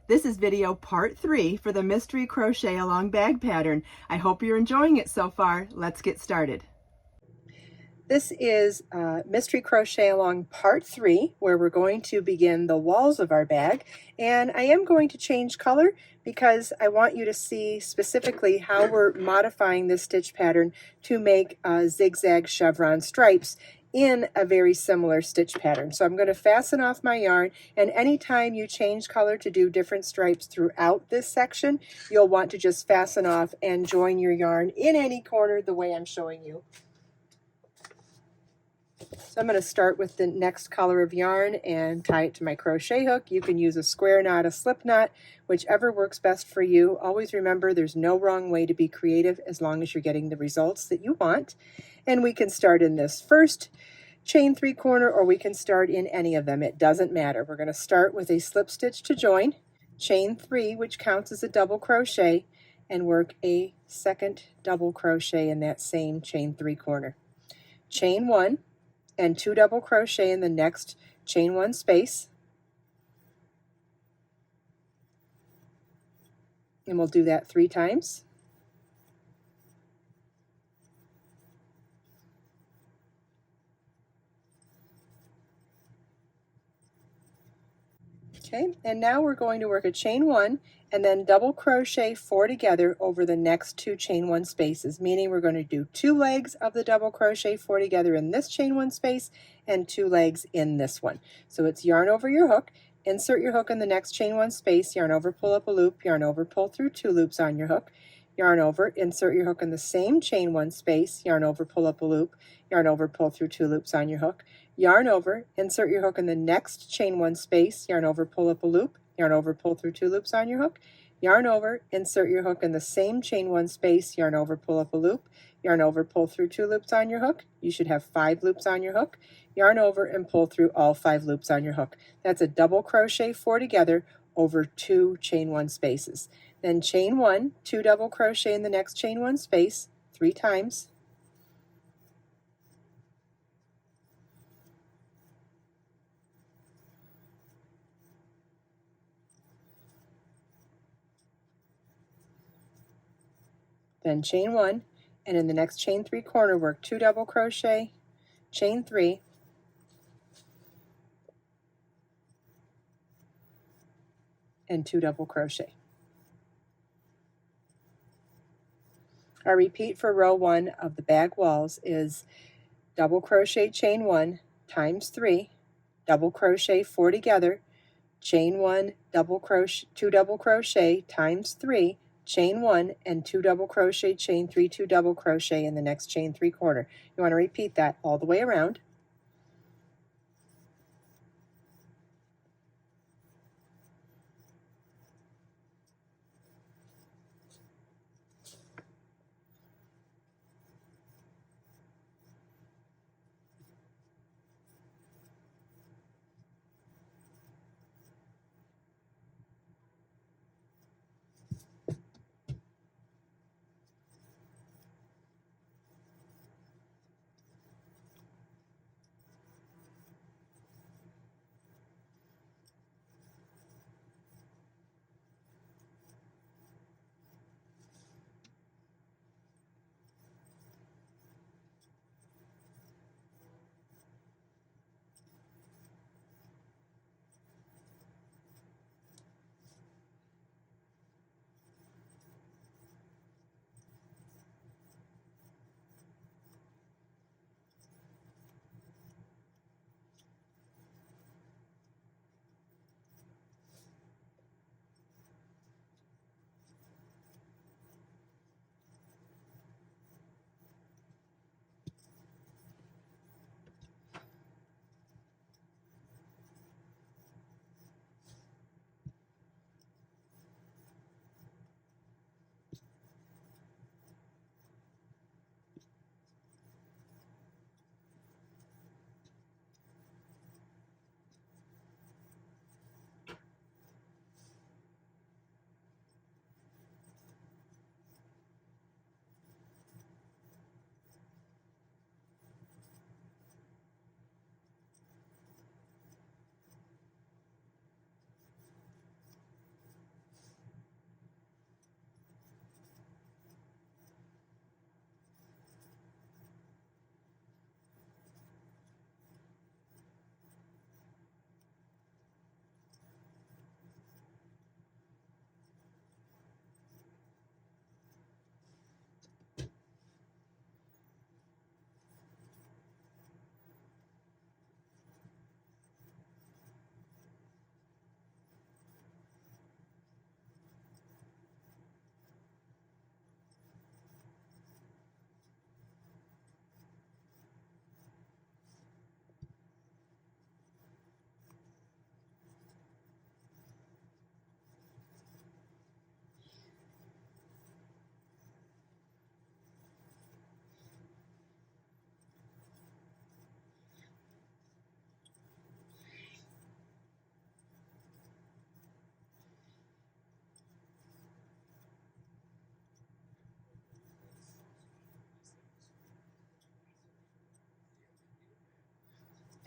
This is video part 3 for the mystery crochet along bag pattern. I hope you're enjoying it so far. Let's get started. This is mystery crochet along part 3, where we're going to begin the walls of our bag, and I am going to change color because I want you to see specifically how we're modifying this stitch pattern to make zigzag chevron stripes in a very similar stitch pattern. So I'm going to fasten off my yarn, and anytime you change color to do different stripes throughout this section, you'll want to just fasten off and join your yarn in any corner the way I'm showing you. So I'm going to start with the next color of yarn and tie it to my crochet hook. You can use a square knot, a slip knot, whichever works best for you. Always remember there's no wrong way to be creative as long as you're getting the results that you want. And we can start in this first chain 3 corner, or we can start in any of them. It doesn't matter. We're going to start with a slip stitch to join, chain 3, which counts as a double crochet, and work a second double crochet in that same chain 3 corner. Chain 1 and 2 double crochet in the next chain 1 space, and we'll do that 3 times. Okay, and now we're going to work a chain 1 and then double crochet 4 together over the next 2 chain 1 spaces, meaning we're going to do 2 legs of the double crochet 4 together in this chain 1 space and 2 legs in this one. So it's yarn over your hook, insert your hook in the next chain 1 space, yarn over, pull up a loop, yarn over, pull through 2 loops on your hook, yarn over, insert your hook in the same chain 1 space, yarn over, pull up a loop, yarn over, pull through 2 loops on your hook, yarn over, insert your hook in the next chain 1 space, yarn over, pull up a loop, yarn over, pull through 2 loops on your hook, yarn over, insert your hook in the same chain 1 space, yarn over, pull up a loop, yarn over, pull through 2 loops on your hook. You should have 5 loops on your hook. Yarn over and pull through all 5 loops on your hook. That's a double crochet 4 together over 2 chain 1 spaces. Then chain 1, 2 double crochet in the next chain 1 space 3 times. Then chain 1, and in the next chain 3 corner work 2 double crochet, chain 3, and 2 double crochet. Our repeat for row 1 of the bag walls is double crochet chain 1 times 3, double crochet 4 together, chain 1, double crochet, 2 double crochet times 3, chain 1 and 2 double crochet, chain 3, 2 double crochet in the next chain 3 corner. You want to repeat that all the way around.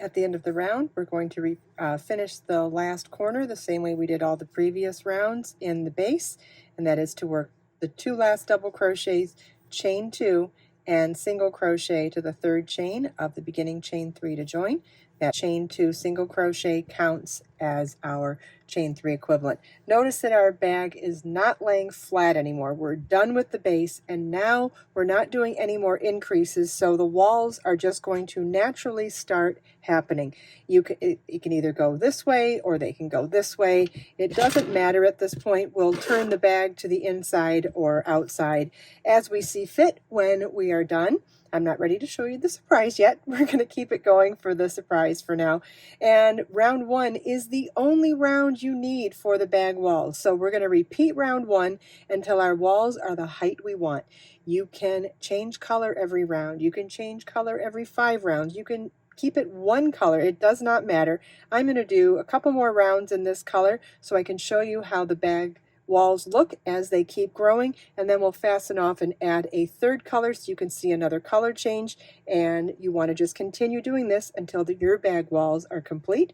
At the end of the round, we're going to finish the last corner the same way we did all the previous rounds in the base, and that is to work the 2 last double crochets, chain 2, and single crochet to the 3rd chain of the beginning chain 3 to join. That chain 2 single crochet counts as our chain 3 equivalent. Notice that our bag is not laying flat anymore. We're done with the base, and now we're not doing any more increases, so the walls are just going to naturally start happening. It can either go this way or they can go this way. It doesn't matter at this point. We'll turn the bag to the inside or outside as we see fit when we are done. I'm not ready to show you the surprise yet. We're going to keep it going for the surprise for now. And round 1 is the only round you need for the bag walls. So we're going to repeat round 1 until our walls are the height we want. You can change color every round. You can change color every 5 rounds. You can keep it one color. It does not matter. I'm going to do a couple more rounds in this color so I can show you how the bag walls look as they keep growing, and then we'll fasten off and add a 3rd color so you can see another color change, and you want to just continue doing this until your bag walls are complete.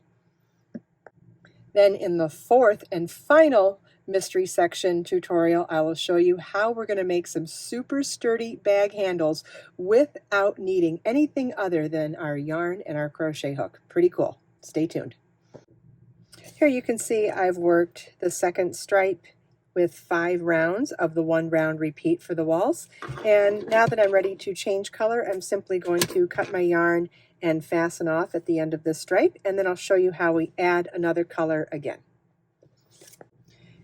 Then in the 4th and final mystery section tutorial, I will show you how we're going to make some super sturdy bag handles without needing anything other than our yarn and our crochet hook. Pretty cool. Stay tuned. Here you can see I've worked the 2nd stripe with 5 rounds of the 1 round repeat for the walls. And now that I'm ready to change color, I'm simply going to cut my yarn and fasten off at the end of this stripe, and then I'll show you how we add another color again.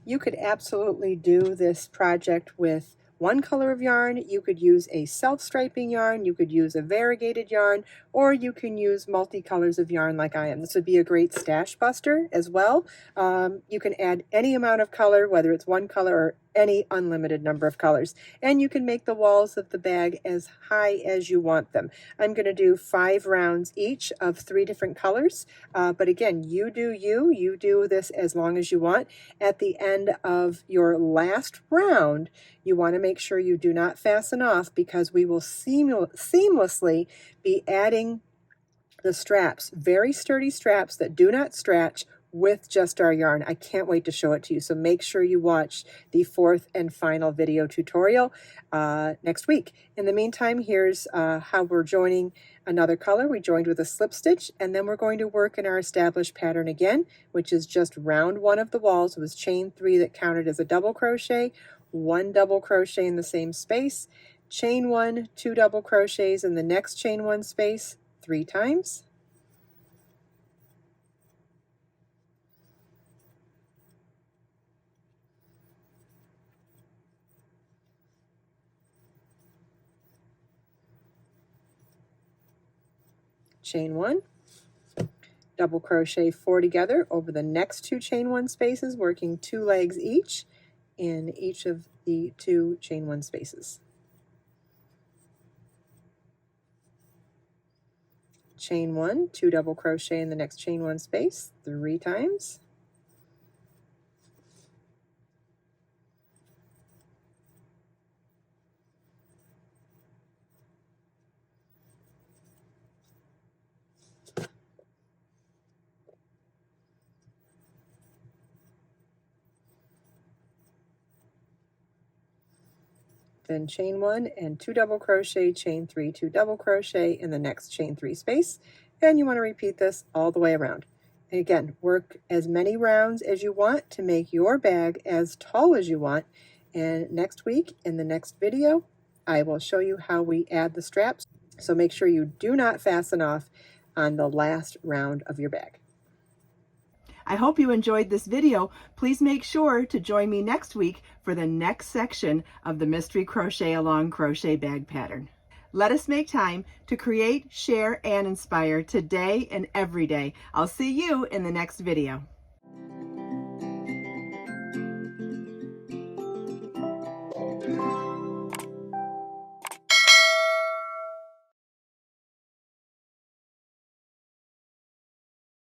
You could absolutely do this project with 1 color of yarn. You could use a self-striping yarn, you could use a variegated yarn, or you can use multi-colors of yarn like I am. This would be a great stash buster as well. You can add any amount of color, whether it's 1 color or any unlimited number of colors. And you can make the walls of the bag as high as you want them. I'm going to do 5 rounds each of 3 different colors. But again, you do this as long as you want. At the end of your last round, you want to make sure you do not fasten off, because we will seamlessly be adding the straps, very sturdy straps that do not stretch, with just our yarn. I can't wait to show it to you. So make sure you watch the 4th and final video tutorial next week. In the meantime, here's how we're joining another color. We joined with a slip stitch, and then we're going to work in our established pattern again, which is just round 1 of the walls. It was chain 3 that counted as a double crochet, 1 double crochet in the same space, chain 1, 2 double crochets in the next chain 1 space 3 times, chain 1, double crochet 4 together over the next 2 chain 1 spaces, working 2 legs each in each of the 2 chain 1 spaces. Chain 1, 2 double crochet in the next chain 1 space 3 times, then chain 1 and 2 double crochet, chain 3, 2 double crochet in the next chain 3 space, and you want to repeat this all the way around. And again, work as many rounds as you want to make your bag as tall as you want. And next week, in the next video, I will show you how we add the straps. So make sure you do not fasten off on the last round of your bag. I hope you enjoyed this video. Please make sure to join me next week for the next section of the Mystery Crochet Along crochet bag pattern. Let us make time to create, share, and inspire today and every day. I'll see you in the next video.